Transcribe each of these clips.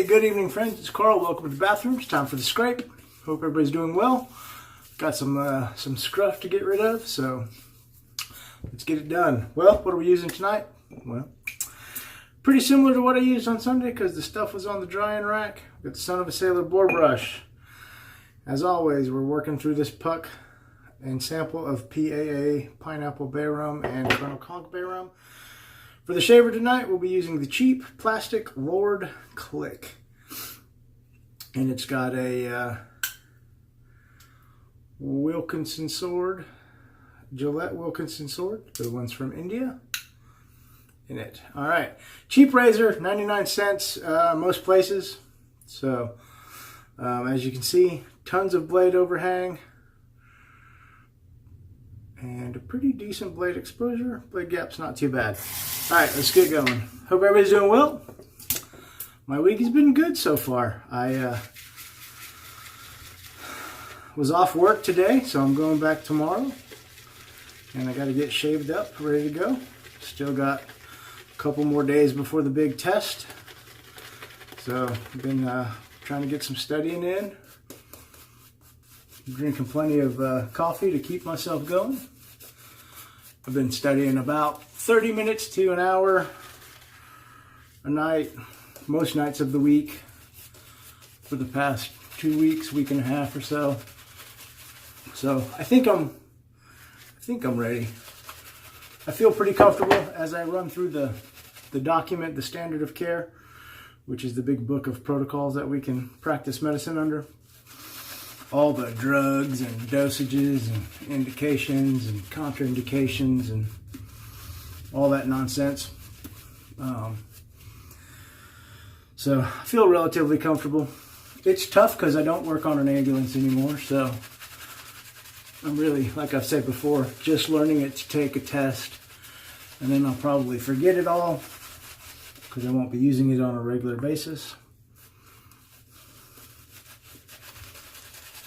Hey, good evening, friends. It's Carl. Welcome to the bathroom. It's time for the scrape. Hope everybody's doing well. Got some scruff to get rid of, so let's get it done. Well, what are we using tonight? Well, pretty similar to what I used on Sunday because the stuff was on the drying rack. Got the Son of a Sailor Boar brush. As always, we're working through this puck and sample of PAA, Pineapple Bay Rum, and Colonel Conk Bay Rum. For the shaver tonight, we'll be using the cheap plastic Lord Click. And it's got a Wilkinson sword, Gillette Wilkinson sword, the ones from India, in it. All right, cheap razor, 99 cents most places. So, as you can see, tons of blade overhang. And a pretty decent blade exposure. Blade gap's not too bad. All right, let's get going. Hope everybody's doing well. My week has been good so far. I was off work today, so I'm going back tomorrow. And I got to get shaved up, ready to go. Still got a couple more days before the big test. So I've been trying to get some studying in. Drinking plenty of coffee to keep myself going. I've been studying about 30 minutes to an hour a night, most nights of the week for the past 2 weeks, week and a half or so. So I think I'm ready. I feel pretty comfortable as I run through the document, the standard of care, which is the big book of protocols that we can practice medicine under. All the drugs and dosages and indications and contraindications and all that nonsense. So I feel relatively comfortable. It's tough because I don't work on an ambulance anymore, so I'm really, like I've said before, just learning it to take a test, and then I'll probably forget it all because I won't be using it on a regular basis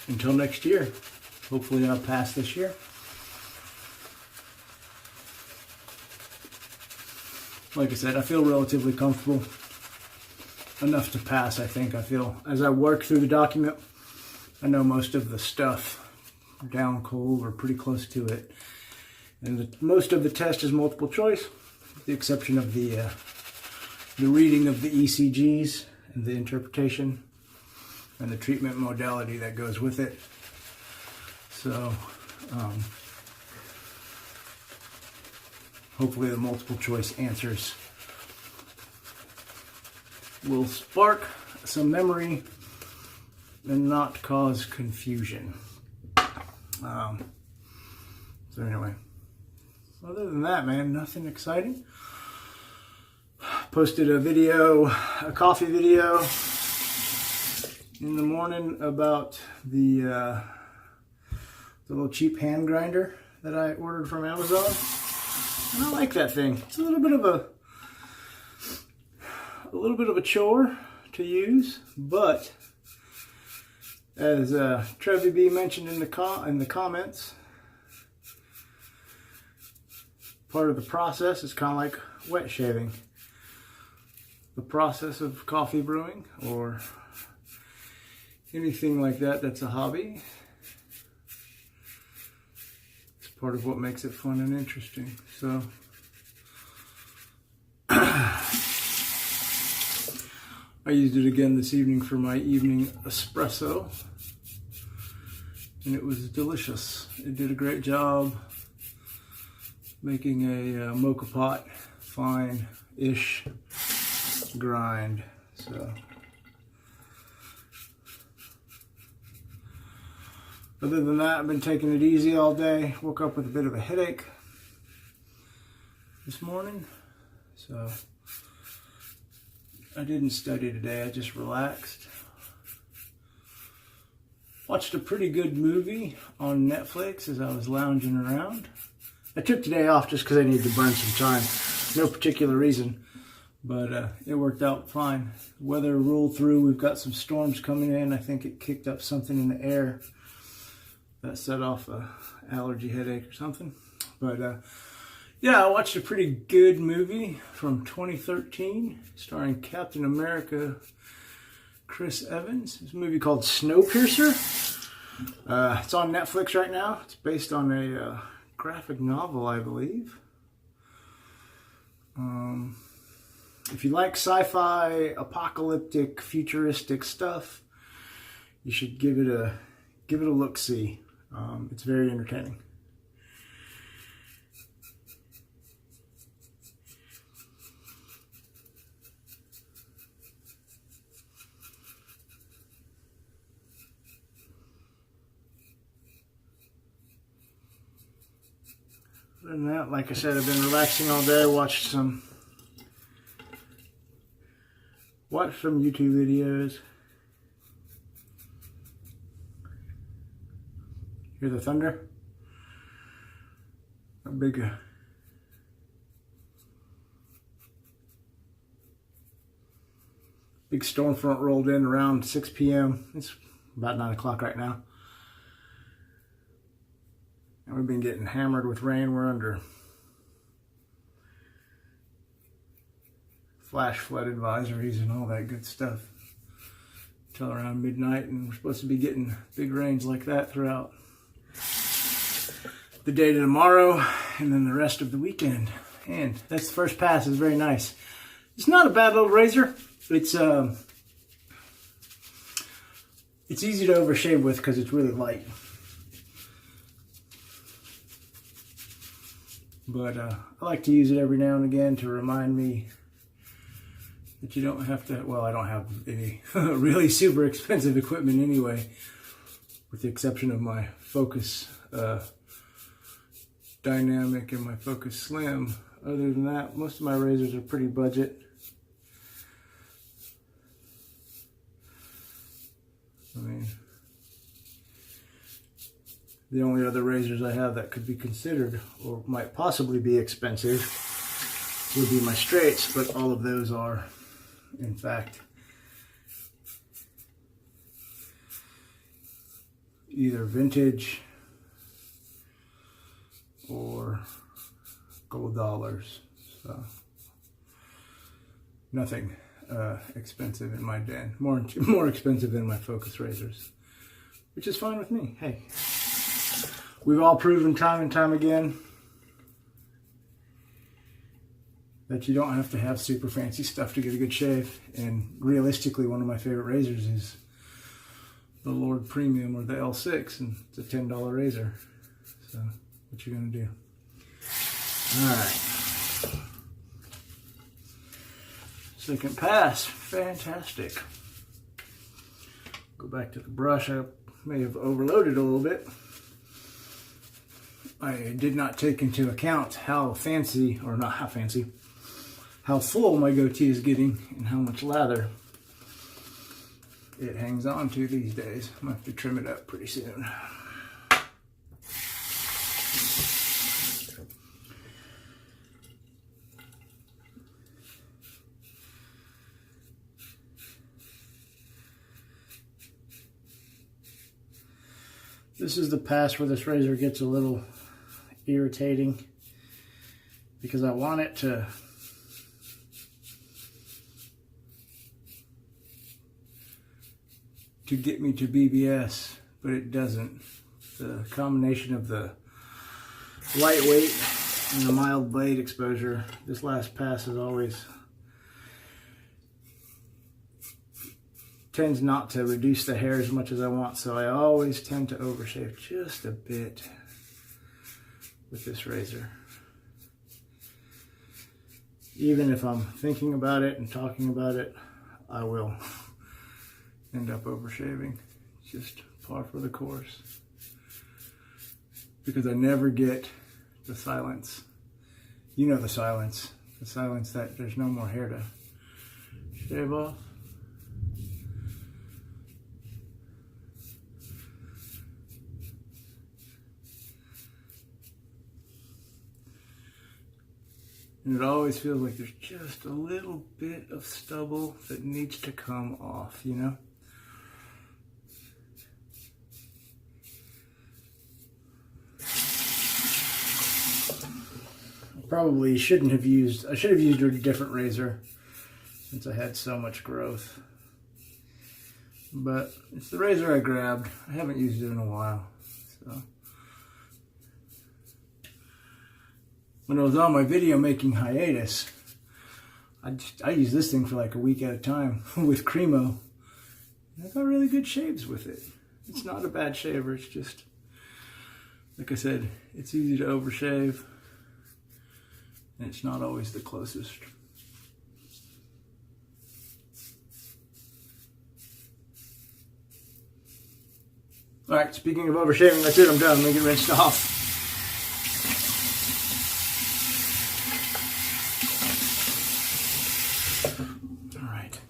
until next year. Hopefully I'll pass this year. Like I said, I feel relatively comfortable. Enough to pass, I think. I feel, as I work through the document, I know most of the stuff down cold or pretty close to it. And most of the test is multiple choice, with the exception of the reading of the ECGs and the interpretation and the treatment modality that goes with it. So, hopefully the multiple choice answers will spark some memory and not cause confusion. So anyway, other than that, man, nothing exciting. Posted a video, a coffee video in the morning about the little cheap hand grinder that I ordered from Amazon. And I like that thing. It's a little bit of a chore to use, but as Trevi B mentioned in the comments, part of the process is kind of like wet shaving. The process of coffee brewing or anything like that that's a hobby. It's part of what makes it fun and interesting. So I used it again this evening for my evening espresso, and it was delicious. It did a great job making a mocha pot fine-ish grind. So other than that, I've been taking it easy all day. Woke up with a bit of a headache this morning, so I didn't study today. I just relaxed. Watched a pretty good movie on Netflix as I was lounging around. I took today off just because I needed to burn some time. No particular reason, but it worked out fine. Weather ruled through. We've got some storms coming in. I think it kicked up something in the air that set off a allergy headache or something. But yeah, I watched a pretty good movie from 2013 starring Captain America Chris Evans. It's a movie called Snowpiercer. It's on Netflix right now. It's based on a graphic novel, I believe. If you like sci-fi, apocalyptic, futuristic stuff, you should give it a look-see. It's very entertaining. Other than that, like I said, I've been relaxing all day. Watched some YouTube videos. Hear the thunder? A big storm front rolled in around 6 p.m. It's about 9 o'clock right now. And we've been getting hammered with rain. We're under flash flood advisories and all that good stuff till around midnight, and we're supposed to be getting big rains like that throughout the day to tomorrow and then the rest of the weekend. And that's the first pass. It's very nice. It's not a bad little razor. It's easy to overshave with because it's really light. But I like to use it every now and again to remind me that you don't have to, well, I don't have any really super expensive equipment anyway, with the exception of my Focus Dynamic and my Focus Slim. Other than that, most of my razors are pretty budget. I mean, the only other razors I have that could be considered or might possibly be expensive would be my straights, but all of those are, in fact, either vintage or gold dollars. So nothing expensive in my den. More expensive than my Focus razors, which is fine with me. Hey. We've all proven time and time again that you don't have to have super fancy stuff to get a good shave. And realistically, one of my favorite razors is the Lord Premium or the L6, and it's a $10 razor. So, what you gonna do? All right. Second pass, fantastic. Go back to the brush. I may have overloaded a little bit. I did not take into account how fancy, or not how fancy, how full my goatee is getting and how much lather it hangs on to these days. I'm gonna have to trim it up pretty soon. This is the pass where this razor gets a little irritating because I want it to get me to BBS, but it doesn't. The combination of the lightweight and the mild blade exposure, this last pass is always tends not to reduce the hair as much as I want, so I always tend to overshave just a bit with this razor. Even if I'm thinking about it and talking about it, I will end up overshaving. Just par for the course. Because I never get the silence. You know the silence. The silence that there's no more hair to shave off. And it always feels like there's just a little bit of stubble that needs to come off, you know? Probably shouldn't have used, I should have used a different razor since I had so much growth. but it's the razor I grabbed. I haven't used it in a while. So when I was on my video making hiatus, I used this thing for like a week at a time with Cremo. I got really good shaves with it. It's not a bad shaver. It's just, like I said, it's easy to overshave, and it's not always the closest. All right, speaking of overshaving, that's it. I'm done. Let me get rinsed off. All right.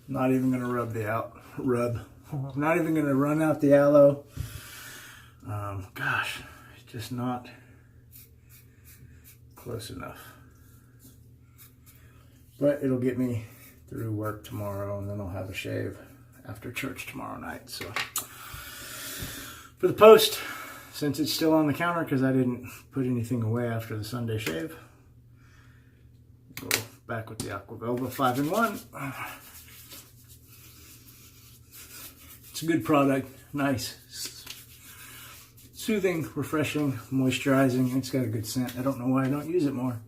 Not even gonna not even gonna run out the aloe. Gosh, it's just not close enough. But it'll get me through work tomorrow, and then I'll have a shave after church tomorrow night. So for the post, since it's still on the counter because I didn't put anything away after the Sunday shave, go back with the AquaVelva 5-in-1. It's a good product, nice, soothing, refreshing, moisturizing. It's got a good scent. I don't know why I don't use it more.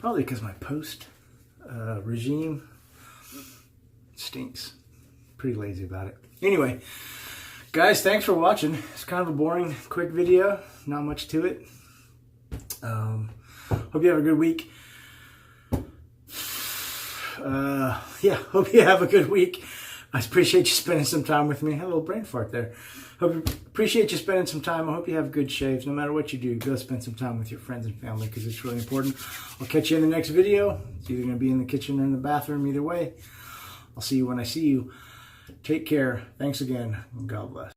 Probably because my post regime stinks. Pretty lazy about it. Anyway, guys, thanks for watching. It's kind of a boring, quick video. Not much to it. Hope you have a good week. Yeah, hope you have a good week. I appreciate you spending some time with me. I had a little brain fart there. Appreciate you spending some time. I hope you have good shaves. No matter what you do, go spend some time with your friends and family because it's really important. I'll catch you in the next video. It's either going to be in the kitchen or in the bathroom. Either way, I'll see you when I see you. Take care. Thanks again. God bless.